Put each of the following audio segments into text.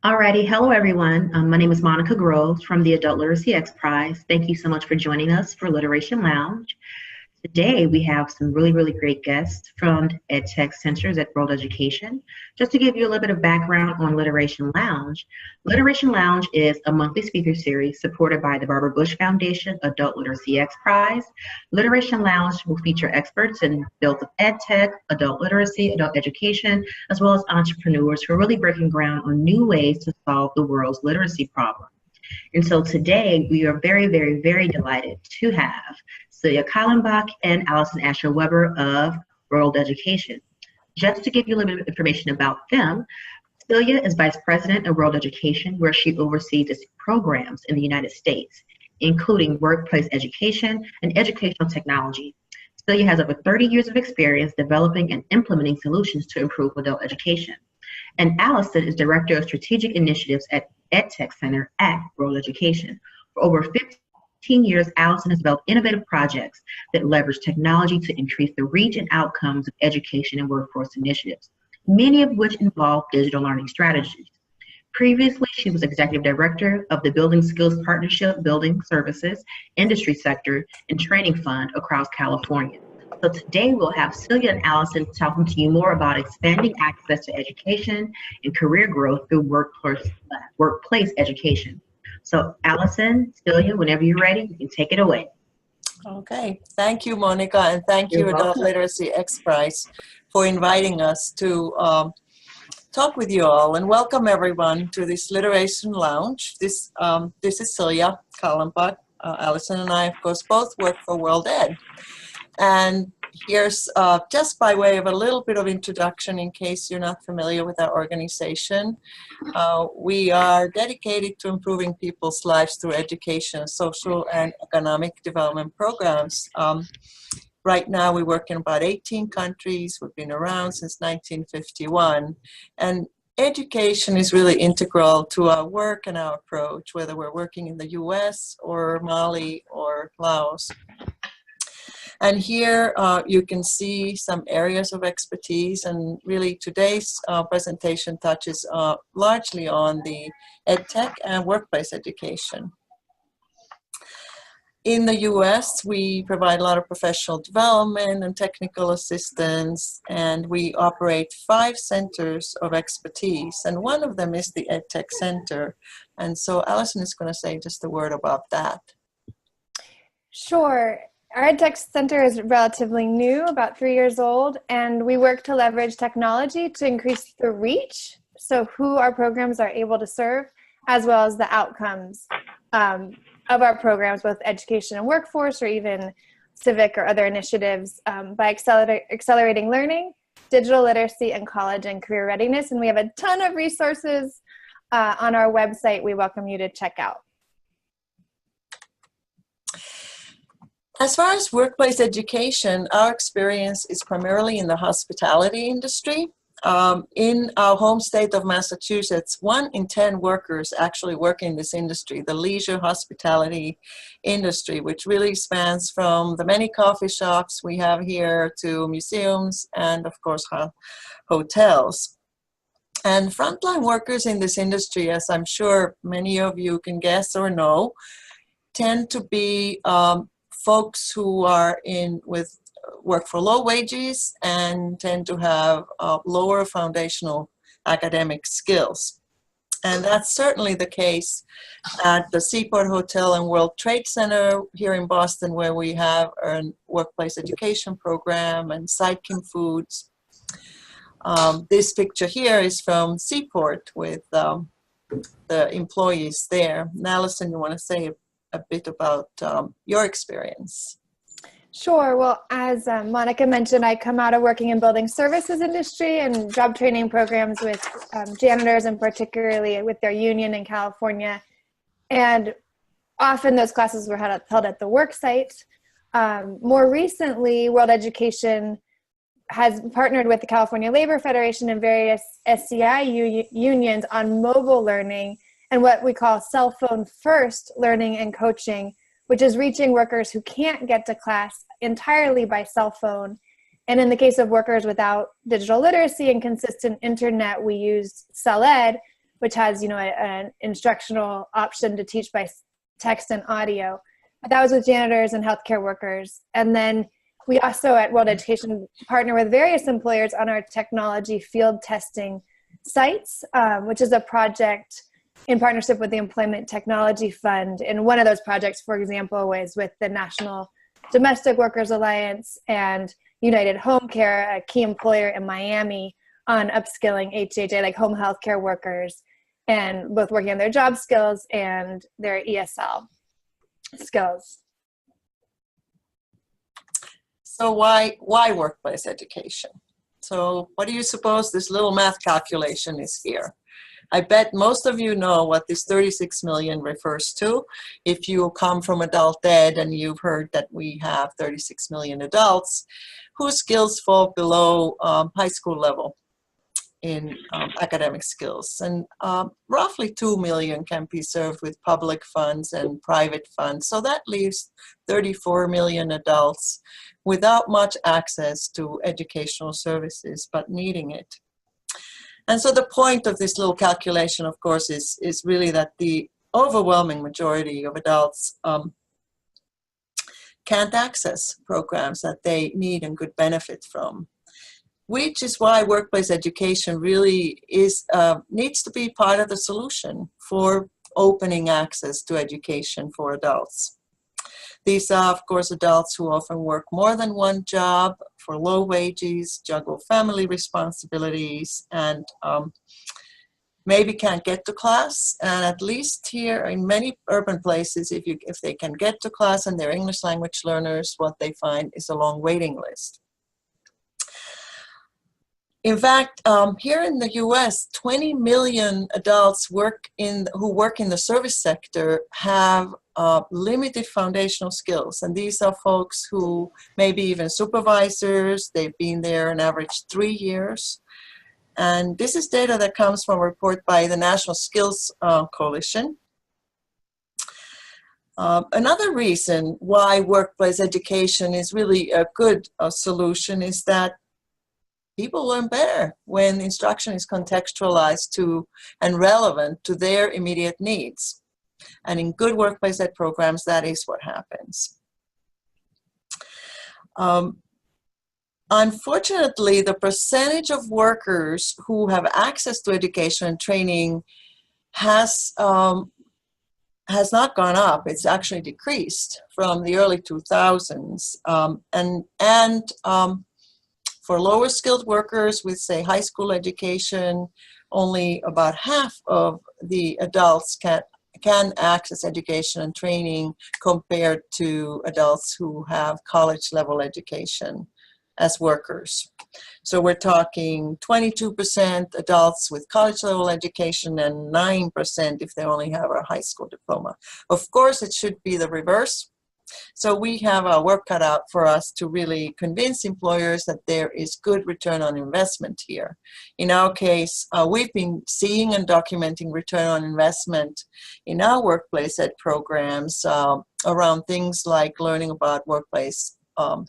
Alrighty, hello everyone. My name is Monica Groves from the Adult Literacy X Prize. Thank you so much for joining us for Literation Lounge. Today we have some really great guests from EdTech Centers at World Education. Just to give you a little bit of background on Literation Lounge is a monthly speaker series supported by the Barbara Bush Foundation Adult Literacy X Prize. Literation Lounge will feature experts in fields of EdTech, adult literacy, adult education, as well as entrepreneurs who are really breaking ground on new ways to solve the world's literacy problem. And so today we are very delighted to have Silja Kallenbach and Alison Weber of World Education. Just to give you a little bit of information about them, Silja is Vice President of World Education, where she oversees its programs in the United States, including workplace education and educational technology. Silja has over 30 years of experience developing and implementing solutions to improve adult education. And Alison is Director of Strategic Initiatives at EdTech Center at World Education. For over 15 years, Alison has developed innovative projects that leverage technology to increase the reach and outcomes of education and workforce initiatives, many of which involve digital learning strategies. Previously, she was Executive Director of the Building Skills Partnership Building Services Industry Sector and Training Fund across California. So today we'll have Silja and Alison talking to you more about expanding access to education and career growth through workplace education. So Alison, Silja, whenever you're ready, you can take it away. Okay, thank you, Monica, and thank you, Adult Literacy X Prize, for inviting us to talk with you all, and welcome everyone to this Literation Lounge. This is Silja Kallenbach. Alison and I, of course, both work for World Ed. And here's just by way of a little bit of introduction in case you're not familiar with our organization. We are dedicated to improving people's lives through education, social and economic development programs. Right now we work in about 18 countries. We've been around since 1951. And education is really integral to our work and our approach, whether we're working in the US or Mali or Laos. And here you can see some areas of expertise, and really today's presentation touches largely on the EdTech and workplace education. In the US, we provide a lot of professional development and technical assistance, and we operate 5 centers of expertise, and one of them is the EdTech Center. And so Alison is going to say just a word about that. Sure. Our EdTech Center is relatively new, about 3 years old, and we work to leverage technology to increase the reach, so who our programs are able to serve, as well as the outcomes of our programs, both education and workforce, or even civic or other initiatives, by accelerating learning, digital literacy, and college and career readiness. And we have a ton of resources on our website we welcome you to check out. As far as workplace education, our experience is primarily in the hospitality industry. In our home state of Massachusetts, 1 in 10 workers actually work in this industry, the leisure hospitality industry, which really spans from the many coffee shops we have here to museums and, of course, hotels. And frontline workers in this industry, as I'm sure many of you can guess or know, tend to be folks who are work for low wages and tend to have lower foundational academic skills. And that's certainly the case at the Seaport Hotel and World Trade Center here in Boston, where we have a workplace education program and Sidekin Foods. This picture here is from Seaport with the employees there. And Alison, you want to say a bit about your experience? Sure. Well, as Monica mentioned, I come out of working in building services industry and job training programs with janitors, and particularly with their union in California. And often those classes were held at the work site. More recently, World Education has partnered with the California Labor Federation and various SCI unions on mobile learning and what we call cell phone first learning and coaching, which is reaching workers who can't get to class entirely by cell phone. And in the case of workers without digital literacy and consistent internet, we use CellEd, which has, an instructional option to teach by text and audio. That was with janitors and healthcare workers. And then we also at World Education partner with various employers on our technology field testing sites, which is a project in partnership with the Employment Technology Fund. And one of those projects, for example, was with the National Domestic Workers Alliance and United Home Care, a key employer in Miami, on upskilling HHA, like home health care workers, and both working on their job skills and their ESL skills. So why workplace education? So what do you suppose this little math calculation is here? I bet most of you know what this 36 million refers to. If you come from adult ed and you've heard that we have 36 million adults whose skills fall below high school level in academic skills. And roughly 2 million can be served with public funds and private funds. So that leaves 34 million adults without much access to educational services, but needing it. And so the point of this little calculation, of course, is really that the overwhelming majority of adults can't access programs that they need and could benefit from, which is why workplace education really needs to be part of the solution for opening access to education for adults. These are, of course, adults who often work more than one job for low wages, juggle family responsibilities, and maybe can't get to class. And at least here in many urban places, if they can get to class and they're English language learners, what they find is a long waiting list. In fact, here in the US, 20 million adults who work in the service sector have limited foundational skills. And these are folks who may be even supervisors. They've been there an average 3 years. And this is data that comes from a report by the National Skills Coalition. Another reason why workplace education is really a good solution is that people learn better when instruction is contextualized to and relevant to their immediate needs. And in good workplace ed programs, that is what happens. Unfortunately, the percentage of workers who have access to education and training has not gone up. It's actually decreased from the early 2000s. For lower skilled workers with, say, high school education, only about half of the adults can access education and training compared to adults who have college level education as workers. So we're talking 22% adults with college level education and 9% if they only have a high school diploma. Of course, it should be the reverse. So we have our work cut out for us to really convince employers that there is good return on investment here. In our case, we've been seeing and documenting return on investment in our workplace ed programs around things like learning about workplace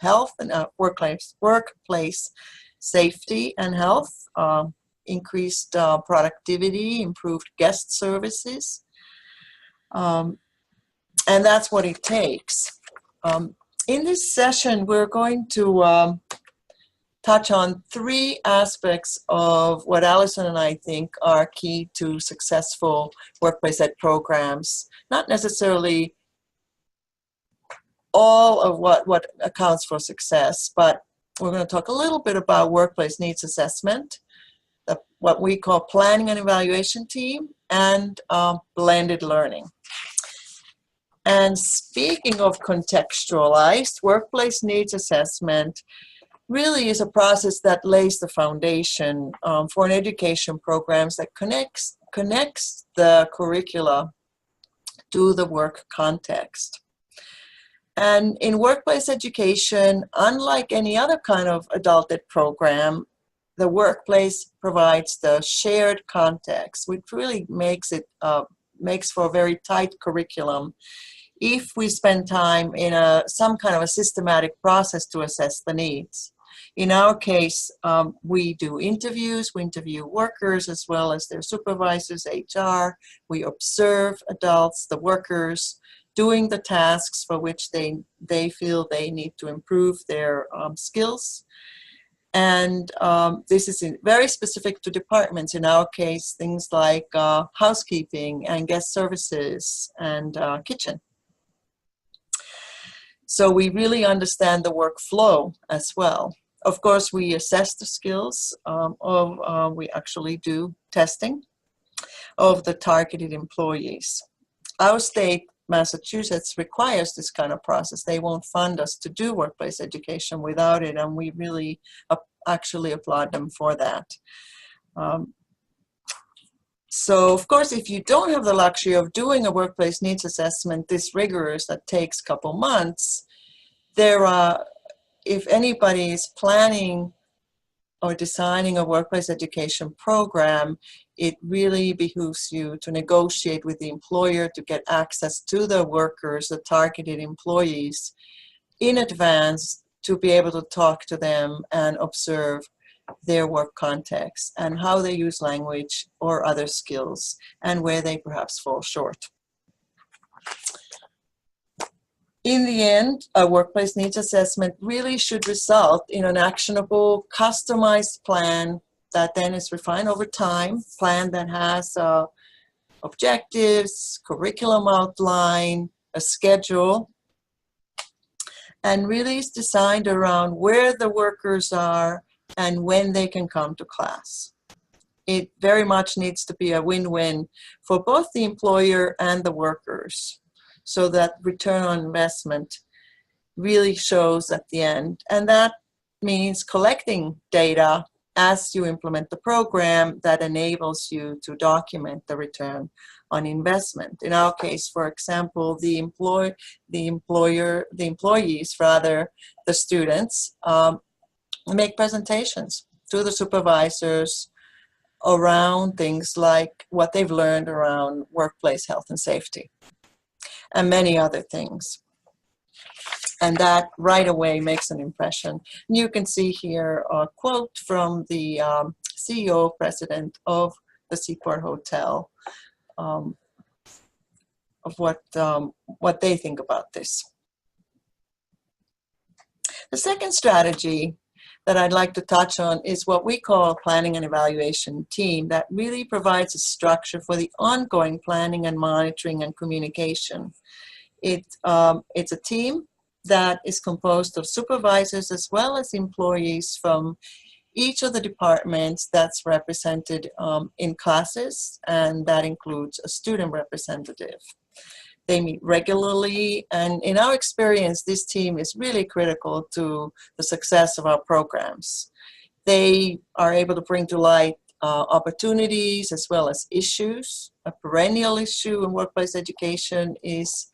health and workplace safety and health, increased productivity, improved guest services. And that's what it takes. In this session, we're going to touch on 3 aspects of what Alison and I think are key to successful workplace ed programs. Not necessarily all of what accounts for success, but we're going to talk a little bit about workplace needs assessment, what we call planning and evaluation team, and blended learning. And speaking of contextualized, workplace needs assessment really is a process that lays the foundation for an education programs that connects the curricula to the work context. And in workplace education, unlike any other kind of adult ed program, the workplace provides the shared context, which really makes for a very tight curriculum if we spend time in some kind of a systematic process to assess the needs. In our case, we do interviews, we interview workers as well as their supervisors, HR. We observe adults, the workers, doing the tasks for which they feel they need to improve their skills. And this is very specific to departments. In our case, things like housekeeping and guest services and kitchen. So we really understand the workflow as well. Of course, we assess the skills we actually do testing of the targeted employees. Our state, Massachusetts, requires this kind of process. They won't fund us to do workplace education without it, and we really actually applaud them for that. So, of course, if you don't have the luxury of doing a workplace needs assessment this rigorous that takes a couple months, if anybody is planning or designing a workplace education program, it really behooves you to negotiate with the employer to get access to the workers, the targeted employees, in advance to be able to talk to them and observe their work context and how they use language or other skills and where they perhaps fall short. In the end, a workplace needs assessment really should result in an actionable, customized plan that then is refined over time, plan that has objectives, curriculum outline, a schedule, and really is designed around where the workers are and when they can come to class. It very much needs to be a win-win for both the employer and the workers, so that return on investment really shows at the end. And that means collecting data as you implement the program that enables you to document the return on investment. In our case, for example, the employees, the students, make presentations to the supervisors around things like what they've learned around workplace health and safety, and many other things. And that right away makes an impression. And you can see here a quote from the CEO, president of the Seaport Hotel, of what they think about this. The second strategy that I'd like to touch on is what we call a planning and evaluation team that really provides a structure for the ongoing planning and monitoring and communication. It's a team that is composed of supervisors as well as employees from each of the departments that's represented in classes, and that includes a student representative. They meet regularly, and in our experience, this team is really critical to the success of our programs. They are able to bring to light opportunities as well as issues. A perennial issue in workplace education is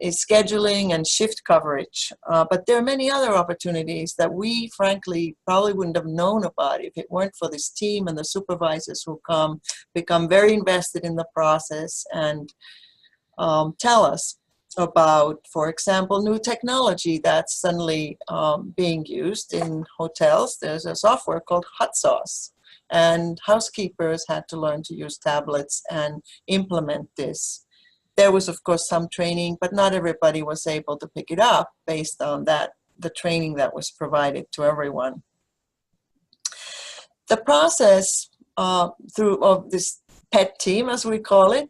scheduling and shift coverage. But there are many other opportunities that we, frankly, probably wouldn't have known about if it weren't for this team and the supervisors who become very invested in the process and tell us about, for example, new technology that's suddenly being used in hotels. There's a software called Hot Sauce, and housekeepers had to learn to use tablets and implement this. There was, of course, some training, but not everybody was able to pick it up based on the training that was provided to everyone. The process of this PET team, as we call it,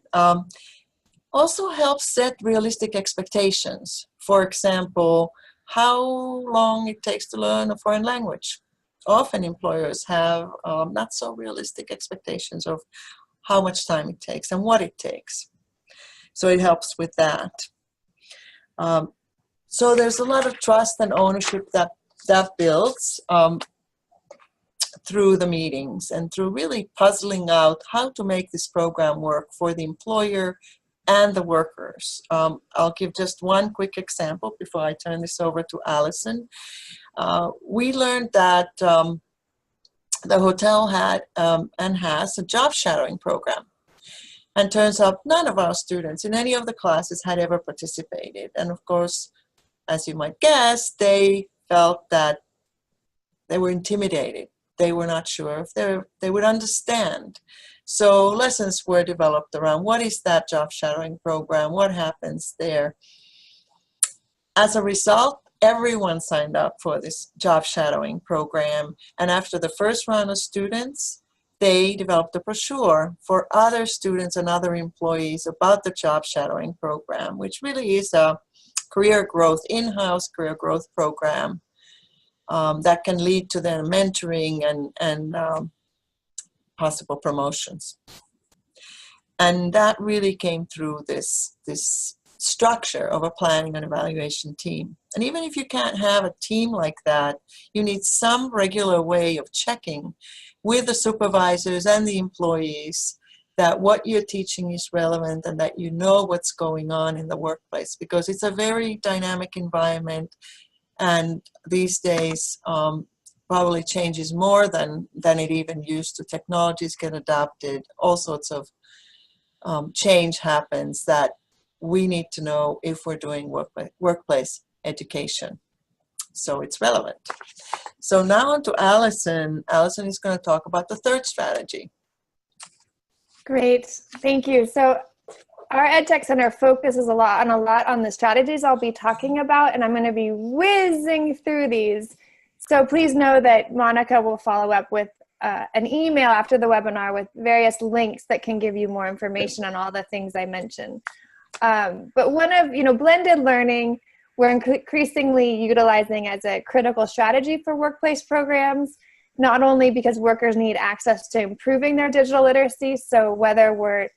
also helps set realistic expectations. For example, how long it takes to learn a foreign language. Often employers have not so realistic expectations of how much time it takes and what it takes. So it helps with that. So there's a lot of trust and ownership that builds through the meetings and through really puzzling out how to make this program work for the employer and the workers. I'll give just one quick example before I turn this over to Alison. We learned that the hotel had and has a job shadowing program. And turns out none of our students in any of the classes had ever participated. And of course, as you might guess, they felt that they were intimidated. They were not sure if they would understand. So lessons were developed around what is that job shadowing program, what happens there. As a result, everyone signed up for this job shadowing program. And after the first round of students, they developed a brochure for other students and other employees about the job shadowing program, which really is a career growth, in-house career growth program that can lead to their mentoring and possible promotions. And that really came through this structure of a planning and evaluation team. And even if you can't have a team like that, you need some regular way of checking with the supervisors and the employees that what you're teaching is relevant and that you know what's going on in the workplace, because it's a very dynamic environment, and these days probably changes more than it even used to. Technologies get adopted, all sorts of change happens that we need to know if we're doing workplace education. So it's relevant. So now on to Alison. Alison is going to talk about the third strategy. Great, thank you. So our EdTech Center focuses a lot on the strategies I'll be talking about, and I'm going to be whizzing through these. So please know that Monica will follow up with an email after the webinar with various links that can give you more information on all the things I mentioned. But one of, blended learning, we're increasingly utilizing as a critical strategy for workplace programs, not only because workers need access to improving their digital literacy, so whether we're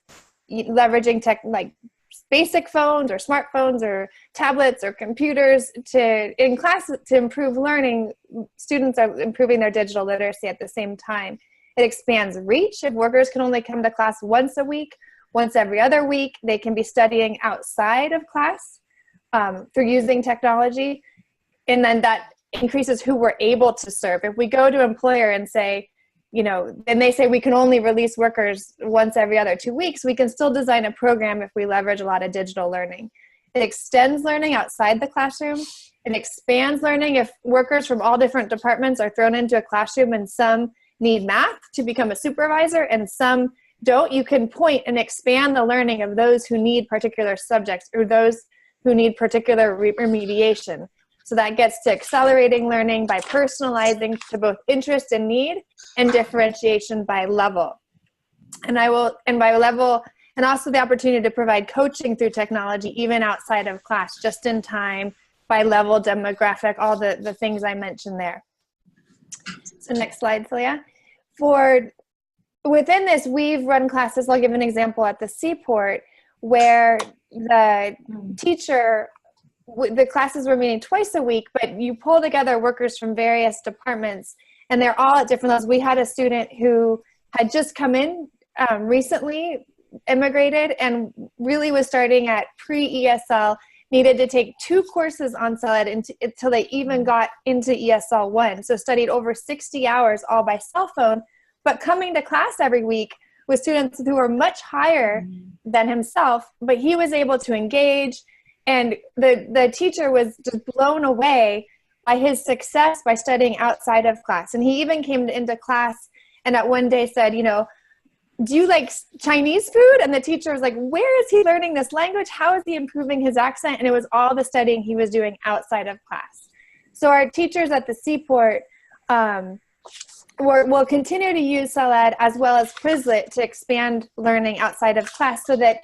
leveraging tech like basic phones or smartphones or tablets or computers in class to improve learning, students are improving their digital literacy at the same time. It expands reach. If workers can only come to class once a week, once every other week, they can be studying outside of class through using technology. And then that increases who we're able to serve. If we go to an employer and say, and they say we can only release workers once every other 2 weeks, we can still design a program if we leverage a lot of digital learning. It extends learning outside the classroom. It expands learning if workers from all different departments are thrown into a classroom and some need math to become a supervisor and some don't. You can point and expand the learning of those who need particular subjects or those who need particular remediation. So that gets to accelerating learning by personalizing to both interest and need, and differentiation by level. And by level, and also the opportunity to provide coaching through technology, even outside of class, just in time, by level, demographic, all the things I mentioned there. So next slide, Silja. Within this, we've run classes, I'll give an example at the Seaport, where the teacher, the classes were meeting twice a week, but you pull together workers from various departments, and they're all at different levels. We had a student who had just come in recently, immigrated, and really was starting at pre-ESL, needed to take 2 courses on CELED until they even got into ESL 1. So studied over 60 hours all by cell phone, but coming to class every week with students who were much higher than himself, but he was able to engage. And the teacher was just blown away by his success by studying outside of class. And he even came into class and at one day said, do you like Chinese food? And the teacher was like, where is he learning this language? How is he improving his accent? And it was all the studying he was doing outside of class. So our teachers at the Seaport will continue to use CELED as well as Quizlet to expand learning outside of class, so that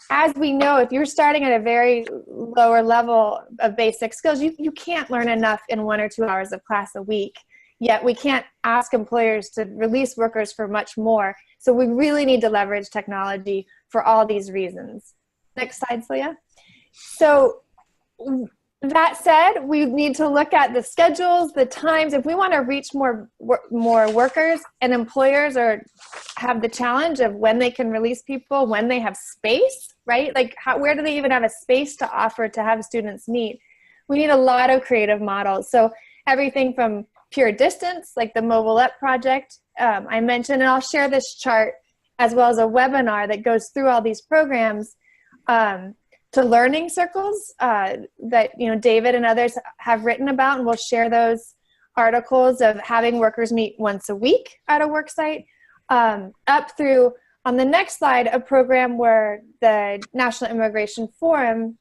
as we know, if you're starting at a very lower level of basic skills, you can't learn enough in 1 or 2 hours of class a week. Yet we can't ask employers to release workers for much more. So we really need to leverage technology for all these reasons. Next slide, Silja. So that said, we need to look at the schedules, the times. If we want to reach more workers, and employers have the challenge of when they can release people, when they have space, right? Like where do they even have a space to offer to have students meet? We need a lot of creative models. So everything from pure distance, like the Mobile Up project I mentioned, and I'll share this chart as well as a webinar that goes through all these programs, to learning circles that David and others have written about, and we'll share those articles of having workers meet once a week at a work site, up through, on the next slide, a program where the National Immigration Forum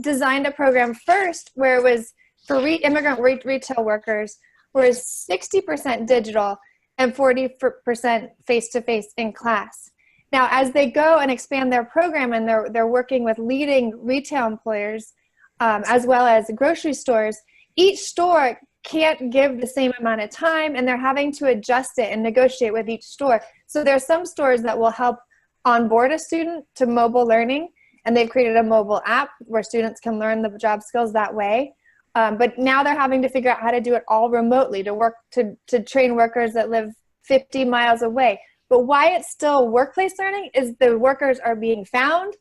designed a program first where it was for immigrant retail workers, where it's 60% digital and 40% face-to-face in class. Now, as they go and expand their program and they're working with leading retail employers, as well as grocery stores, each store can't give the same amount of time, and they're having to adjust it and negotiate with each store. So there are some stores that will help onboard a student to mobile learning, and they've created a mobile app where students can learn the job skills that way. But now they're having to figure out how to do it all remotely, to train workers that live 50 miles away. But why it's still workplace learning is the workers are being found,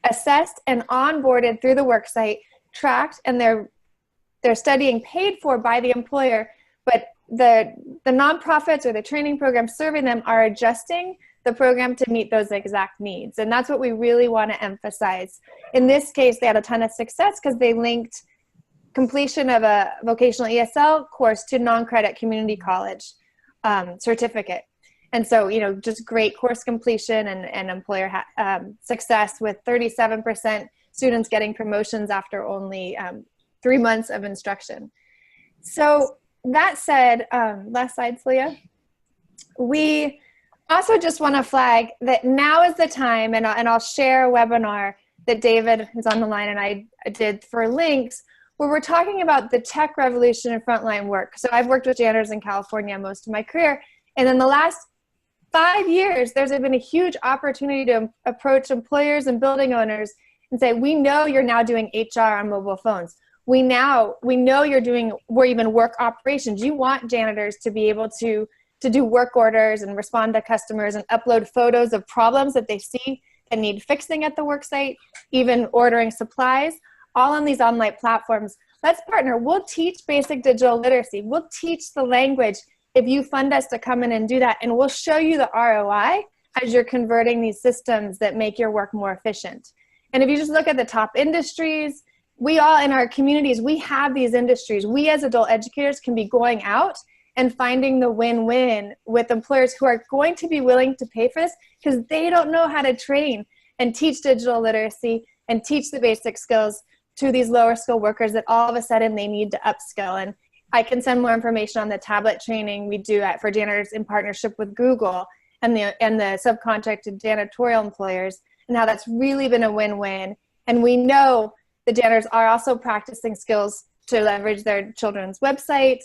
assessed, and onboarded through the worksite, tracked, and they're studying paid for by the employer, but the nonprofits or the training programs serving them are adjusting the program to meet those exact needs. And that's what we really want to emphasize. In this case, they had a ton of success because they linked completion of a vocational ESL course to non-credit community college certificate. And so, just great course completion and employer success, with 37% students getting promotions after only 3 months of instruction. So that said, last slide, Silja. We also just want to flag that now is the time, and I'll share a webinar that David, who's on the line, and I did for links, where we're talking about the tech revolution in frontline work. So I've worked with janitors in California most of my career, and in the last 5 years, there's been a huge opportunity to approach employers and building owners and say, we know you're now doing HR on mobile phones. We know you're doing even work operations. You want janitors to be able to do work orders and respond to customers and upload photos of problems that they see that need fixing at the work site, even ordering supplies, all on these online platforms. Let's partner. We'll teach basic digital literacy. We'll teach the language if you fund us to come in and do that, and we'll show you the ROI as you're converting these systems that make your work more efficient. And if you just look at the top industries, we all in our communities, we have these industries. We as adult educators can be going out and finding the win-win with employers who are going to be willing to pay for this because they don't know how to train and teach digital literacy and teach the basic skills to these lower skill workers that all of a sudden they need to upskill. And I can send more information on the tablet training we do for janitors in partnership with Google and the subcontracted janitorial employers, and how that's really been a win-win. And we know the janitors are also practicing skills to leverage their children's website,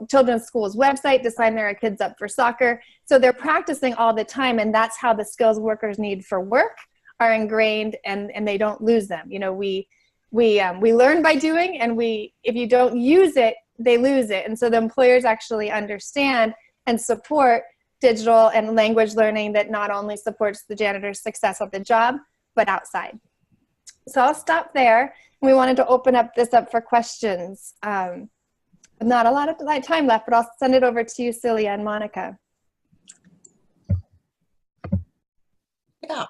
children's school's website to sign their kids up for soccer. So they're practicing all the time, and that's how the skills workers need for work are ingrained, and they don't lose them. We learn by doing, and if you don't use it, they lose it. And so the employers actually understand and support digital and language learning that not only supports the janitor's success at the job, but outside. So I'll stop there. We wanted to open this up for questions. Not a lot of time left, but I'll send it over to you, Silja and Monica. Yeah.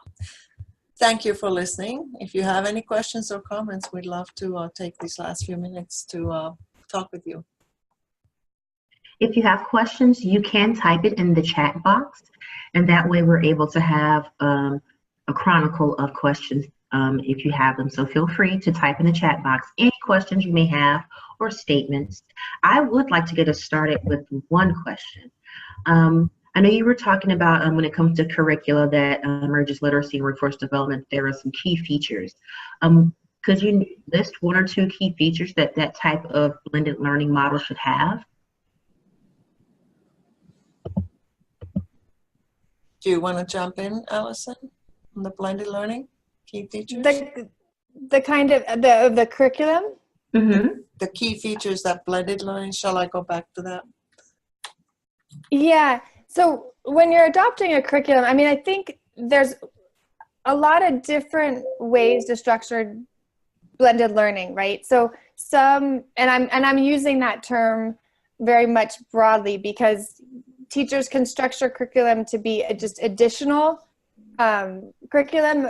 Thank you for listening. If you have any questions or comments, we'd love to take these last few minutes to talk with you. If you have questions, you can type it in the chat box, and that way we're able to have a chronicle of questions if you have them. So feel free to type in the chat box any questions you may have or statements. I would like to get us started with one question. I know you were talking about when it comes to curricula that merges literacy and workforce development, there are some key features. Could you list one or two key features that that type of blended learning model should have? Do you want to jump in, Alison, on the blended learning key features? The kind of the curriculum? Mm-hmm. The key features that blended learning, shall I go back to that? Yeah. So when you're adopting a curriculum, I think there's a lot of different ways to structure blended learning, right? So and I'm using that term very much broadly because teachers can structure curriculum to be just additional curriculum,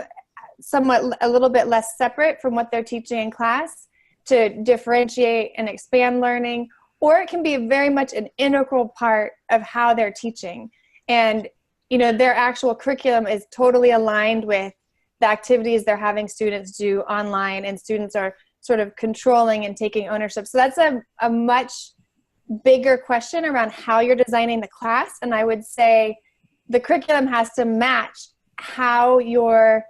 somewhat a little bit less separate from what they're teaching in class to differentiate and expand learning, or it can be very much an integral part of how they're teaching. And, you know, their actual curriculum is totally aligned with the activities they're having students do online, and students are sort of controlling and taking ownership. So that's a much bigger question around how you're designing the class. And I would say the curriculum has to match how you're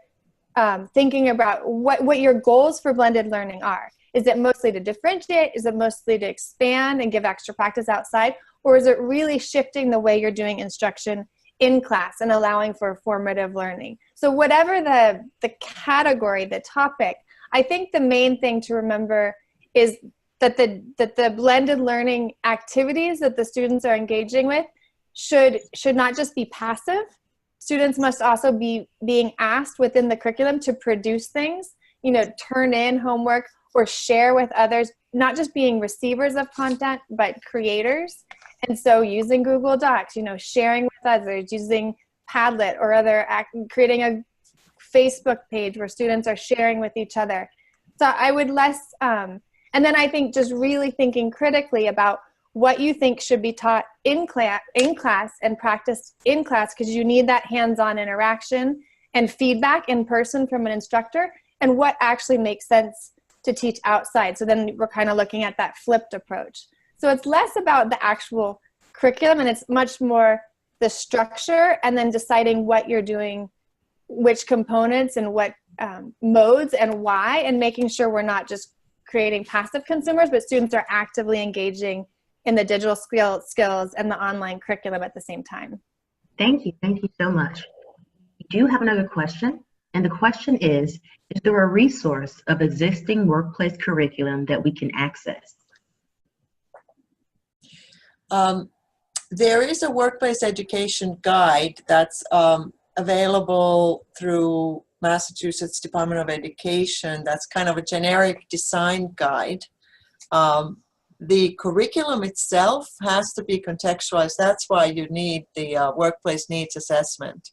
thinking about what your goals for blended learning are. Is it mostly to differentiate? Is it mostly to expand and give extra practice outside? Or is it really shifting the way you're doing instruction in class and allowing for formative learning? So whatever the category, the topic, I think the main thing to remember is that the blended learning activities that the students are engaging with should not just be passive. Students must also be being asked within the curriculum to produce things, you know, turn in homework or share with others, not just being receivers of content, but creators. And so using Google Docs, you know, sharing with others, using Padlet or creating a Facebook page where students are sharing with each other. So I would and then I think just really thinking critically about what you think should be taught in class and practiced in class, because you need that hands-on interaction and feedback in person from an instructor, and what actually makes sense to teach outside. So then we're kind of looking at that flipped approach. So it's less about the actual curriculum, and it's much more the structure, and then deciding what you're doing, which components and what modes and why, and making sure we're not just creating passive consumers, but students are actively engaging in the digital skills and the online curriculum at the same time. Thank you so much. We do have another question, and the question is there a resource of existing workplace curriculum that we can access? There is a workplace education guide that's available through Massachusetts Department of Education. That's kind of a generic design guide. The curriculum itself has to be contextualized. That's why you need the workplace needs assessment,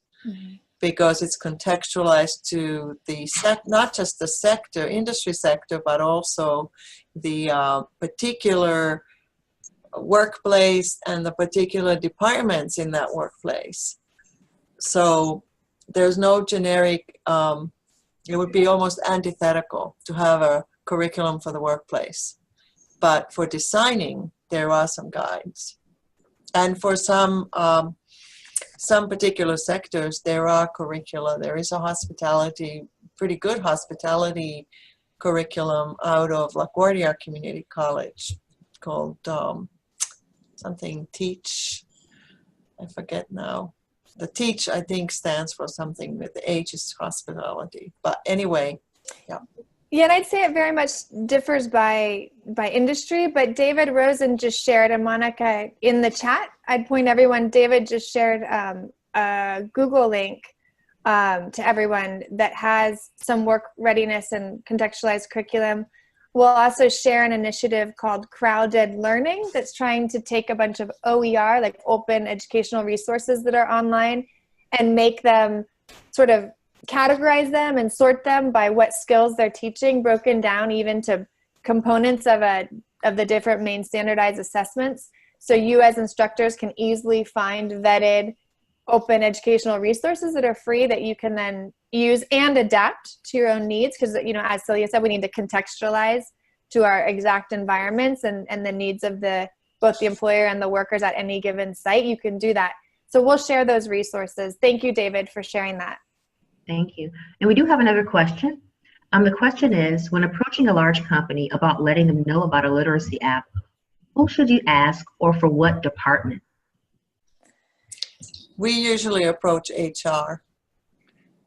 because it's contextualized to the not just the sector, industry sector, but also the particular workplace and the particular departments in that workplace. So there's no generic, it would be almost antithetical to have a curriculum for the workplace. But for designing, there are some guides. And for some particular sectors, there are curricula. There is a pretty good hospitality curriculum out of LaGuardia Community College called something Teach. I forget now. The Teach, I think, stands for something with the H is hospitality. But anyway, yeah. Yeah, and I'd say it very much differs by industry, but David Rosen just shared, and Monica in the chat, I'd point everyone, David just shared a Google link to everyone that has some work readiness and contextualized curriculum. We'll also share an initiative called Crowded Learning that's trying to take a bunch of OER, like open educational resources that are online, and make them sort of categorize them and sort them by what skills they're teaching, broken down even to components of the different main standardized assessments. So you as instructors can easily find vetted open educational resources that are free that you can then use and adapt to your own needs. Because, you know, as Silja said, we need to contextualize to our exact environments and the needs of both the employer and the workers at any given site. You can do that. So we'll share those resources. Thank you, David, for sharing that. Thank you. And we do have another question. The question is, when approaching a large company about letting them know about a literacy app, who should you ask, or for what department? We usually approach HR,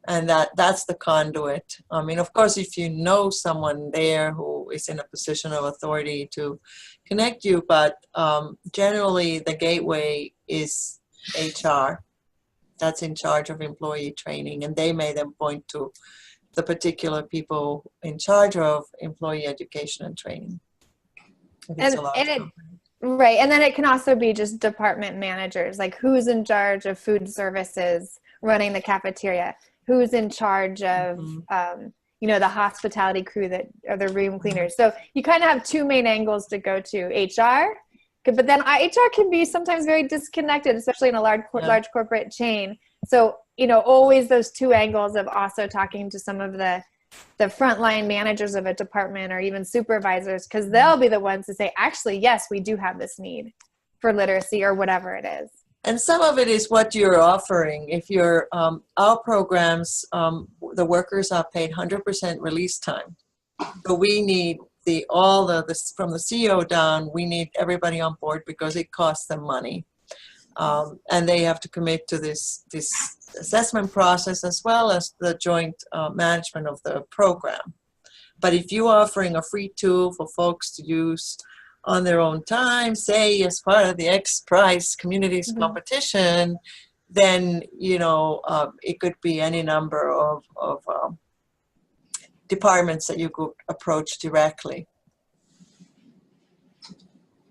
and that's the conduit. I mean, of course, if you know someone there who is in a position of authority to connect you, but generally the gateway is HR. That's in charge of employee training, and they may then point to the particular people in charge of employee education and training. Right, and then it can also be just department managers, like who's in charge of food services, running the cafeteria, who's in charge of you know, the hospitality crew or the room cleaners. So you kind of have two main angles to go to: HR good. But then HR can be sometimes very disconnected, especially in a large corporate chain. So, always those two angles of also talking to some of the frontline managers of a department or even supervisors, because they'll be the ones to say, actually, yes, we do have this need for literacy or whatever it is. And some of it is what you're offering. If you're, our programs, the workers are paid 100% release time. So we need from the CEO down, we need everybody on board because it costs them money. And they have to commit to this assessment process as well as the joint management of the program. But if you're offering a free tool for folks to use on their own time, say as part of the X Prize communities competition, then it could be any number of departments that you could approach directly.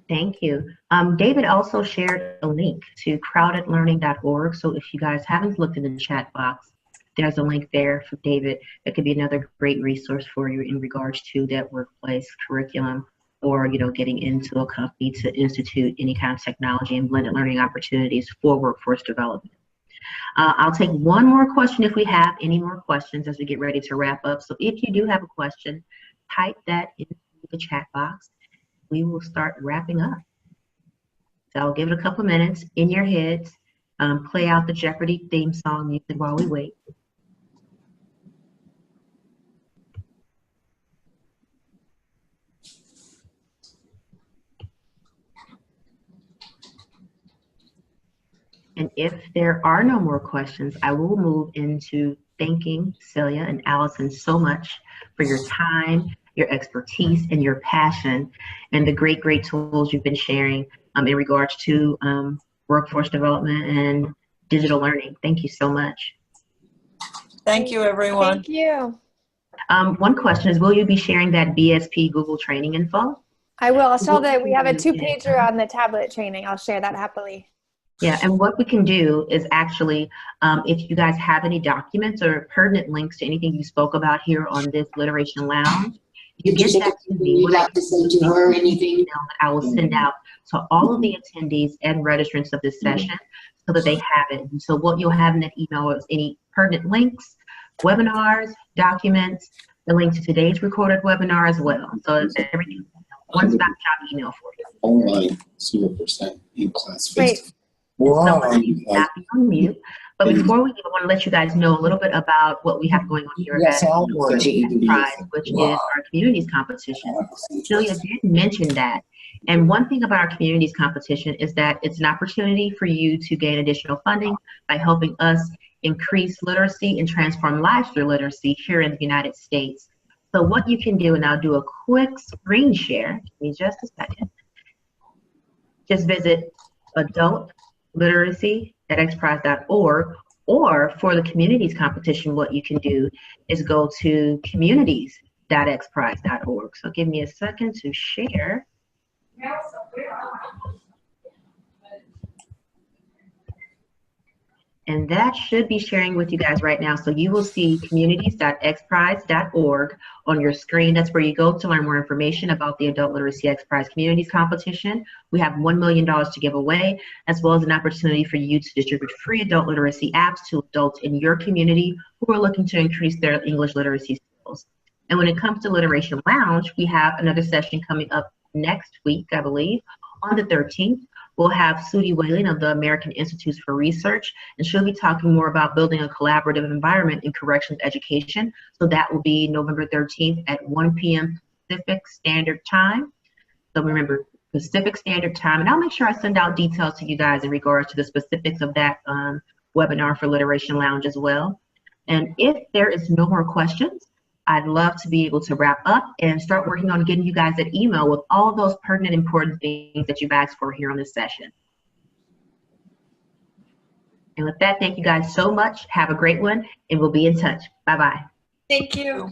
Thank you. David also shared a link to crowdedlearning.org. So if you guys haven't looked in the chat box, there's a link there for David. That could be another great resource for you in regards to that workplace curriculum, or getting into a company to institute any kind of technology and blended learning opportunities for workforce development. I'll take one more question if we have any more questions as we get ready to wrap up. So if you do have a question, type that into the chat box. We will start wrapping up. So I'll give it a couple of minutes in your heads. Play out the Jeopardy theme song music while we wait. And if there are no more questions, I will move into thanking Silja and Alison so much for your time, your expertise, and your passion, and the great tools you've been sharing in regards to workforce development and digital learning. Thank you so much. Thank you, everyone. Thank you. One question is, will you be sharing that BSP Google training info? I will. I'll show that we have a 2-pager on the tablet training. I'll share that happily. Yeah, and what we can do is actually, if you guys have any documents or pertinent links to anything you spoke about here on this Literation Lounge, you get that to me. Would like to say to her anything? I will send out to all of the attendees and registrants of this session so that they have it. And so what you'll have in that email is any pertinent links, webinars, documents, the link to today's recorded webinar as well. So it's everything, one-stop shop email for you. Online, 0% in class. Great. Wow. Not be on mute. But before we leave, I want to let you guys know a little bit about what we have going on here at Prize, which is our communities competition. Silja did mention that. And one thing about our communities competition is that it's an opportunity for you to gain additional funding by helping us increase literacy and transform lives through literacy here in the United States. So what you can do, and I'll do a quick screen share, give me just a second. Just visit adultliteracy.xprize.org, or for the communities competition, what you can do is go to communities.xprize.org. So give me a second to share. And that should be sharing with you guys right now. So you will see communities.xprize.org on your screen. That's where you go to learn more information about the Adult Literacy X Prize Communities Competition. We have $1 million to give away, as well as an opportunity for you to distribute free adult literacy apps to adults in your community who are looking to increase their English literacy skills. And when it comes to Literation Lounge, we have another session coming up next week, I believe, on the 13th. We'll have Sudie Whaling of the American Institutes for Research, and she'll be talking more about building a collaborative environment in corrections education. So that will be November 13th at 1 p.m. Pacific Standard Time. So remember, Pacific Standard Time, and I'll make sure I send out details to you guys in regards to the specifics of that webinar for Literation Lounge as well. And if there is no more questions, I'd love to be able to wrap up and start working on getting you guys that email with all those pertinent, important things that you've asked for here on this session. And with that, thank you guys so much. Have a great one, and we'll be in touch. Bye-bye. Thank you.